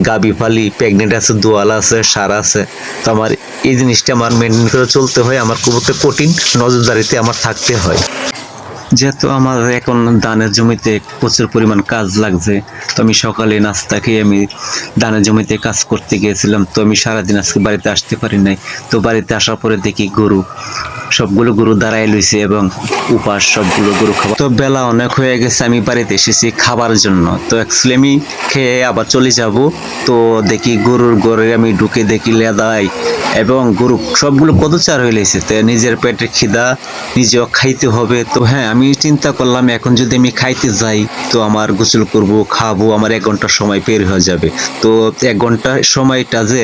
গাবি ফালি প্রেগনেন্ট আছে, দোয়াল আছে, সার আছে। তো আমার এই জিনিসটা আমার মেনটেন করে চলতে হয়, আমার খুব একটা কঠিন নজরদারিতে আমার থাকতে হয়। যেহেতু আমার এখন ধানের জমিতে প্রচুর পরিমাণ কাজ লাগছে, তো আমি সকালে নাস্তা খেয়ে আমি ধানের জমিতে কাজ করতে গিয়েছিলাম। তো আমি সারাদিন আজকে বাড়িতে আসতে পারি নাই। তো বাড়িতে আসার পরে দেখি সবগুলো গরু দাঁড়ায় লইছে এবং উপাস সবগুলো গরু খাবার। তো বেলা অনেক হয়ে গেছে, আমি বাড়িতে এসেছি খাবার জন্য। তো অ্যাকচুয়ালি আমি খেয়ে আবার চলে যাব। তো দেখি গরুর ঘরে আমি ঢুকে দেখি লেদাই এবং গরু সবগুলো কদচার হয়ে লেগেছে। তো নিজের পেটে খিদা নিজেও খাইতে হবে। তো হ্যাঁ, আমি চিন্তা করলাম এখন যদি আমি খাইতে যাই তো আমার গোসল করব, খাবো, আমার 1 ঘন্টা সময় বের হয়ে যাবে। তো 1 ঘন্টা সময়টা যে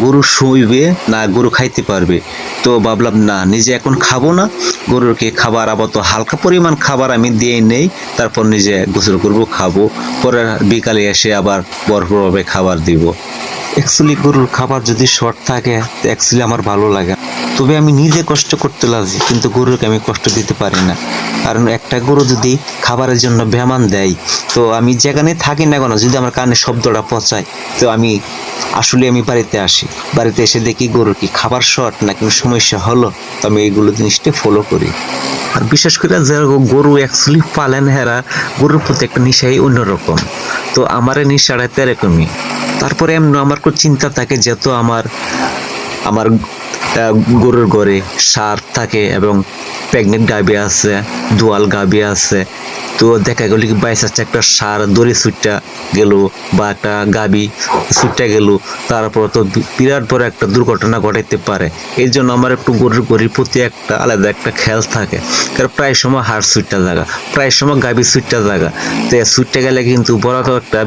গরু শুইবে না গরু খাইতে পারবে। তো ভাবলাম না, নিজে এখন খাবো না, গরুকে খাবার আবার তো হালকা পরিমাণ খাবার আমি দিয়ে নেই, তারপর নিজে গোসল করব, খাবো, পরে বিকালে এসে আবার ভরপুরভাবে খাবার দিব। অ্যাকচুয়ালি গরুর খাবার যদি শর্ট থাকে অ্যাকচুয়ালি আমার ভালো লাগে, তবে আমি নিজে কষ্ট করতে লাগছি, কিন্তু গরুকে আমি কষ্ট দিতে পারি না। কারণ একটা গরু যদি খাবারের জন্য বেমান দেয়, তো আমি যেখানে থাকি না কেন, যদি আমার কানে শব্দটা পচায়, তো আমি বাড়িতে আসি, বাড়িতে এসে দেখি গরুর কি খাবার শর্ট না কোনো সমস্যা হলো, তো আমি এইগুলো জিনিসটা ফলো করি। আর বিশেষ করে যে গরু অ্যাকচুয়ালি পালেন, হেরা গরুর প্রতি একটা নেশাই অন্যরকম। তো আমার এই নেশাটা তো এরকমই। তারপরে এমন আমার খুব চিন্তা থাকে, যেহেতু আমার গরুর ঘরে ষাঁড় থাকে এবং প্রেগনেন্ট গাভী আছে, দোয়াল গাভী আছে। তো দেখা গেল কি বাইশ একটা ষাঁড় দড়ি ছুটটা গেল বা একটা গাভী ছুটটা গেল, তারপর তো বিরাট বড় একটা দুর্ঘটনা ঘটাইতে পারে। এই জন্য আমার একটু গরুর প্রতি একটা আলাদা একটা খেয়াল থাকে। কারণ প্রায় সময় হাড় সুইটটা জায়গা, প্রায় সময় গাভী সুইটটা জায়গা। তো সুইটটা গেলে কিন্তু বড় একটা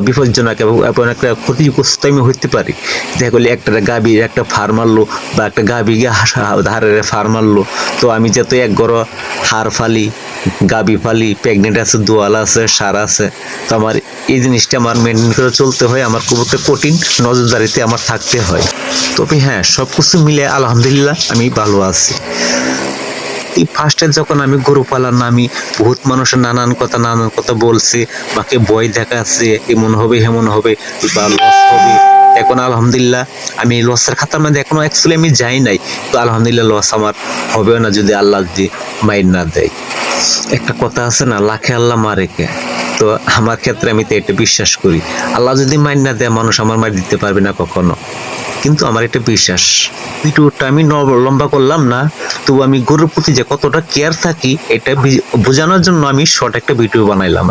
বিপজ্জনক এবং একটা ক্ষতিগ্রস্ত আমি হইতে পারি। দেখা গেলে একটা গাভীর একটা ফার মারলো বা একটা গাভী গিয়ে হাড়ের ফার মারলো, তো আমি যেহেতু এক গড় হাড় ফালি, গাবি ফালি, প্রেগনেন্ট আছে, দোয়াল আছে, সার আছে। তো আমার এই জিনিসটা আমার মেনটেন করে চলতে হয়, আমার খুব একটা কঠিন নজরদারিতে আমার থাকতে হয়। তবে হ্যাঁ, সব কিছু মিলে আলহামদুলিল্লাহ আমি ভালো আছি। এই ফার্স্টে যখন আমি গরু পালাম, আমি বহুত মানুষের নানান কথা বলছি, বাকি ভয় দেখাচ্ছে, এমন হবে হেমন হবে বা লস হবে। এখন আলহামদুলিল্লাহ আমি লসের খাতার মধ্যে এখনো অ্যাকচুয়ালি আমি যাই নাই। তো আলহামদুলিল্লাহ লস আমার হবেও না যদি আল্লাহ যদি মাইর না দেয়। একটা কথা আছে না, লাখে আল্লাহ মারে কে। তো আমার ক্ষেত্রে আমি তো এটা বিশ্বাস করি, আল্লাহ যদি মাইর না দেয় মানুষ আমার মার দিতে পারবে না কখনো। কিন্তু আমার এটা বিশ্বাস। ভিডিওটা আমি লম্বা করলাম না, তবু আমি গরুর প্রতি যে কতটা কেয়ার থাকি এটা বোঝানোর জন্য আমি শর্ট একটা ভিডিও বানাইলাম।